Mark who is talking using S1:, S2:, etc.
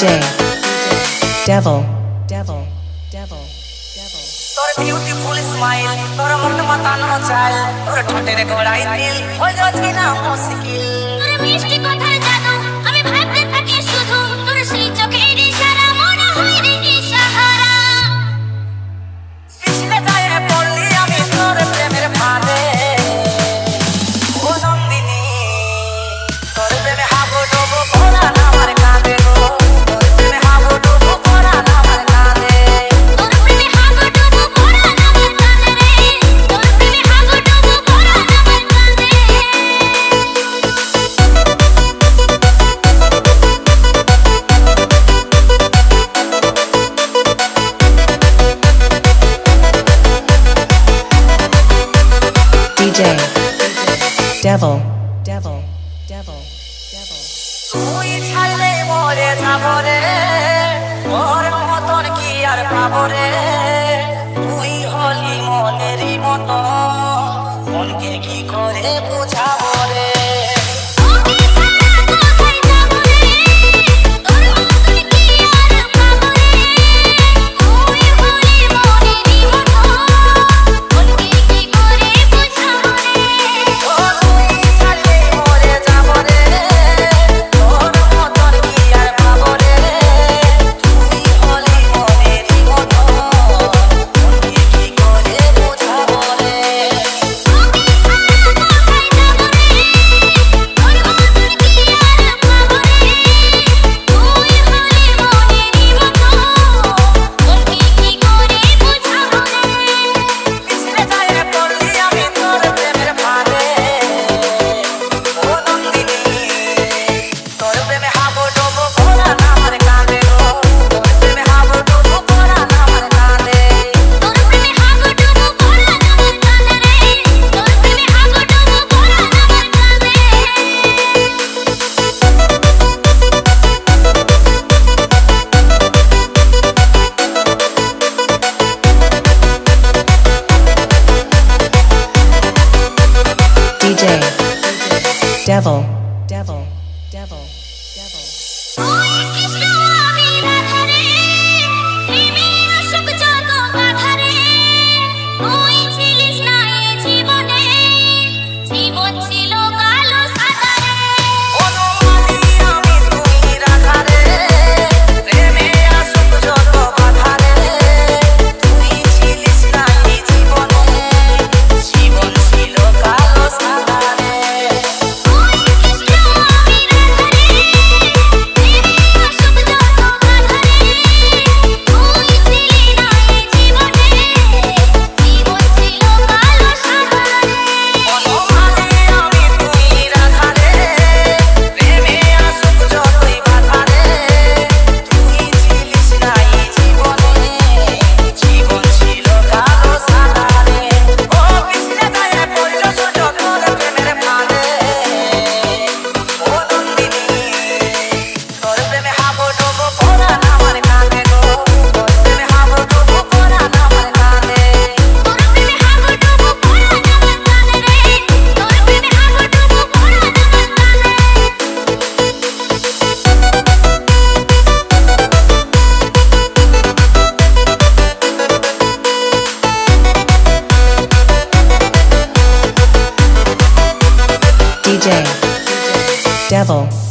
S1: DJ Devil
S2: তোর beautiful smile তোর মন মাতানো চাল তোর ঠোঁটের গোড়ায় তিল হয়ে যাচ্ছে না মুশকিল
S3: তোর মিষ্টি কথার জাদু আমি ভাবতে থাকি শুধু তোর সেই চোখের ইশারা মনে হয় রে ইশারা
S2: পিছলে যায় পড়লি আমি তোর প্রেমের ফাঁদে ও নন্দিনী তোর প্রেমে হাবুডুবু ভরা না আমার কাঁদে গো তোর প্রেমে হাবুডুবু ভরা না আমার কাঁদে
S3: তোর প্রেমে হাবুডুবু ভরা না আমার কাঁদে রে তোর প্রেমে হাবুডুবু ভরা না আমার কাঁদে
S1: DJ Devil
S2: তুই ছাড়লে মরে যাবো রে ওর মতন কি আর পাবো রে তুই হলি মনেরই মতো মনকে কি করে বুঝাবো রে
S3: ওকে সারা কোথায় যাবো রে তোর মতন কি আর পাবো রে তুই হলি মনেরই মতো মনকে কি করে বুঝাবো রে
S2: ও তুই ছাড়লে মরে যাবো রে ওর মতন কি আর পাবো রে তুই হলি মনেরই মতো মনকে কি করে বুঝাবো রে
S3: ওকে সারা কোথায় যাবো রে তোর মতন কি আর পাবো রে তুই হলি মনেরই মতো মনকে কি করে বুঝাবো রে
S2: পিছলে যায় পড়লি আমি তোর প্রেমের ফাঁদে ও নন্দিনী তোর প্রেমে হাবুডুবু ভরা না আমার কাঁদে গো তোর প্রেমে হাবুডুবু ভরা না আমার কাঁদে
S3: তোর প্রেমে হাবুডুবু ভরা না আমার কাঁদে রে তোর প্রেমে হাবুডুবু ভরা না আমার কাঁদে
S1: DJ Devil
S3: ওই কৃষ্ণ আমি রাধা রে প্রেমে অশোক যত গাথা রে তুই ছিলিস না এ জীবনে জীবন ছিল কালো সাদা রে
S2: অনুমানি আমি তুই রাধা রে প্রেমে আসুক যত বাধা রে তুই ছিলিস না এই জীবনে জীবন ছিল কালো সাদা রে
S3: ওই কৃষ্ণ আমি রাধা রে প্রেমে অশোক যত গাথা রে তুই ছিলি না এ জীবনে জীবন ছিল কালো সাদা রে
S2: অনুমানি আমি তুই রাধা রে প্রেমে আসুক যতই বাধা রে তুই ছিলিস না এই জীবনে জীবন ছিল কালো সাদা রে ও পিছলে যায় পড়ল সোজো তোর প্রেমের ফাঁদে ও নন্দিনী তোর প্রেমে হাবুডুবু ভরা না আমার কাঁদে গো তোর প্রেমে হাবুডুবু ভরা না আমার কাঁদে
S3: তোর প্রেমে হাবুডুবু ভরা না আমার কাঁদে রে তোর প্রেমে হাবুডুবু ভরা না আমার কাঁদে
S1: DJ Devil